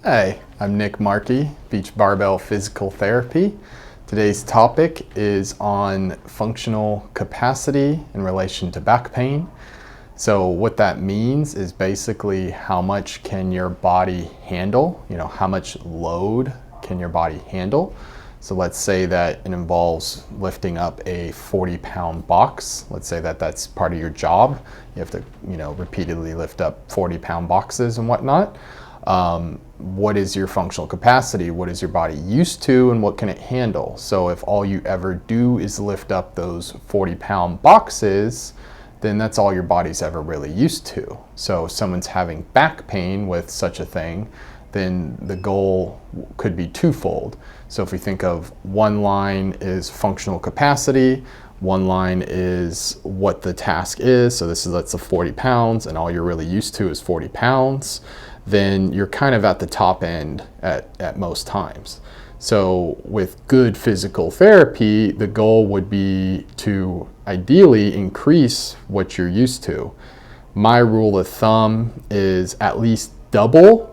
Hey, I'm Nick Markey, Beach Barbell Physical Therapy. Today's topic is on functional capacity in relation to back pain. So what that means is basically how much can your body handle, how much load can your body handle. So let's say that it involves lifting up a 40-pound box. Let's say that that's part of your job. You have to, repeatedly lift up 40-pound boxes and whatnot. What is your functional capacity? What is your body used to, and what can it handle? So if all you ever do is lift up those 40-pound boxes, then that's all your body's ever really used to. So if someone's having back pain with such a thing, then the goal could be twofold. So if we think of one line is functional capacity, one line is what the task is. So that's the 40 pounds, and all you're really used to is 40 pounds. Then you're kind of at the top end at most times. So with good physical therapy, the goal would be to ideally increase what you're used to. My rule of thumb is at least double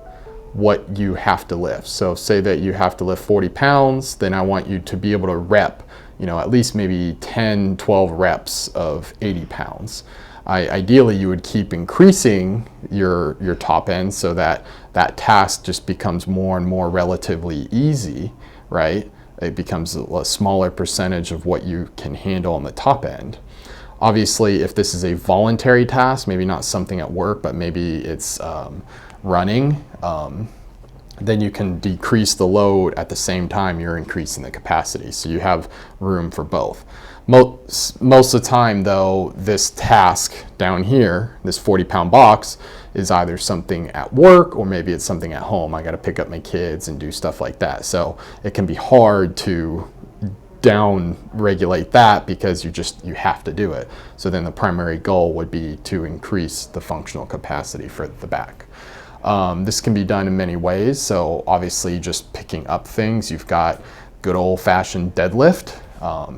what you have to lift. So say that you have to lift 40 pounds, then I want you to be able to rep, at least maybe 10, 12 reps of 80 pounds. Ideally, you would keep increasing your top end so that that task just becomes more and more relatively easy, right? It becomes a smaller percentage of what you can handle on the top end. Obviously, if this is a voluntary task, maybe not something at work, but maybe it's running, then you can decrease the load at the same time you're increasing the capacity. So you have room for both. Most of the time though, this task down here, this 40-pound box, is either something at work or maybe it's something at home. I got to pick up my kids and do stuff like that. So it can be hard to down regulate that because you have to do it. So then the primary goal would be to increase the functional capacity for the back. This can be done in many ways. So obviously just picking up things, you've got good old-fashioned deadlift,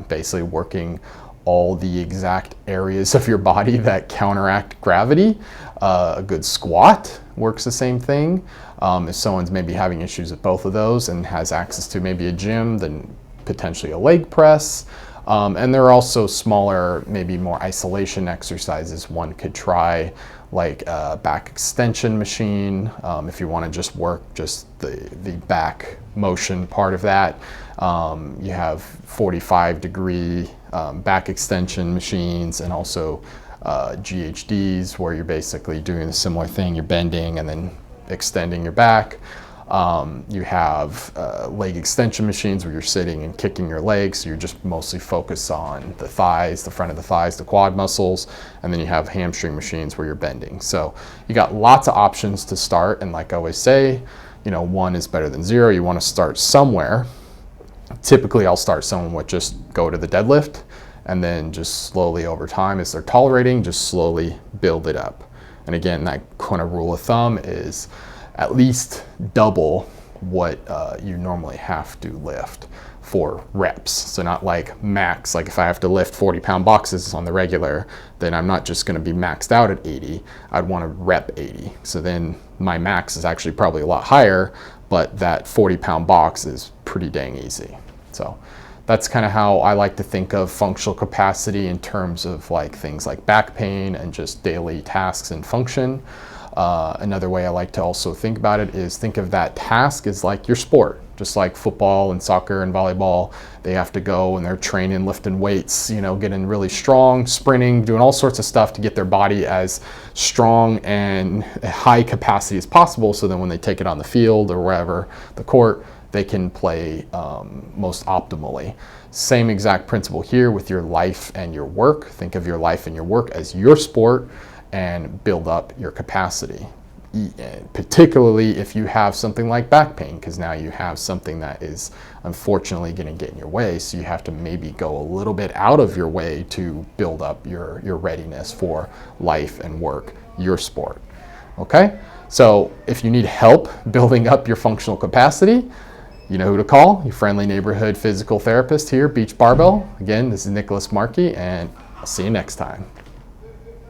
basically working all the exact areas of your body that counteract gravity. A good squat works the same thing. If someone's maybe having issues with both of those and has access to maybe a gym, then potentially a leg press. And there are also smaller, maybe more isolation exercises one could try, like a back extension machine, if you want to just work just the back motion part of that. You have 45-degree back extension machines, and also GHDs, where you're basically doing a similar thing. You're bending and then extending your back. You have leg extension machines where you're sitting and kicking your legs. So you're just mostly focused on the thighs, the front of the thighs, the quad muscles. And then you have hamstring machines where you're bending. So you got lots of options to start. And like I always say, one is better than zero. You want to start somewhere. Typically, I'll start someone with just go to the deadlift, and then just slowly over time, as they're tolerating, just slowly build it up. And again, that kind of rule of thumb is at least double what you normally have to lift for reps. So not like max, like if I have to lift 40-pound boxes on the regular, then I'm not just going to be maxed out at 80. I'd want to rep 80. So then my max is actually probably a lot higher, but that 40-pound box is pretty dang easy. So that's kind of how I like to think of functional capacity in terms of like things like back pain and just daily tasks and function. Another way I like to also think about it is think of that task as like your sport. Just like football and soccer and volleyball, they have to go and they're training, lifting weights, getting really strong, sprinting, doing all sorts of stuff to get their body as strong and high capacity as possible. So then when they take it on the field or wherever, the court, they can play most optimally. Same exact principle here with your life and your work. Think of your life and your work as your sport and build up your capacity. Particularly if you have something like back pain, because now you have something that is unfortunately going to get in your way. So you have to maybe go a little bit out of your way to build up your readiness for life and work, your sport. Okay? So if you need help building up your functional capacity, you know who to call, your friendly neighborhood physical therapist here, Beach Barbell. Again, this is Nicholas Markey, and I'll see you next time.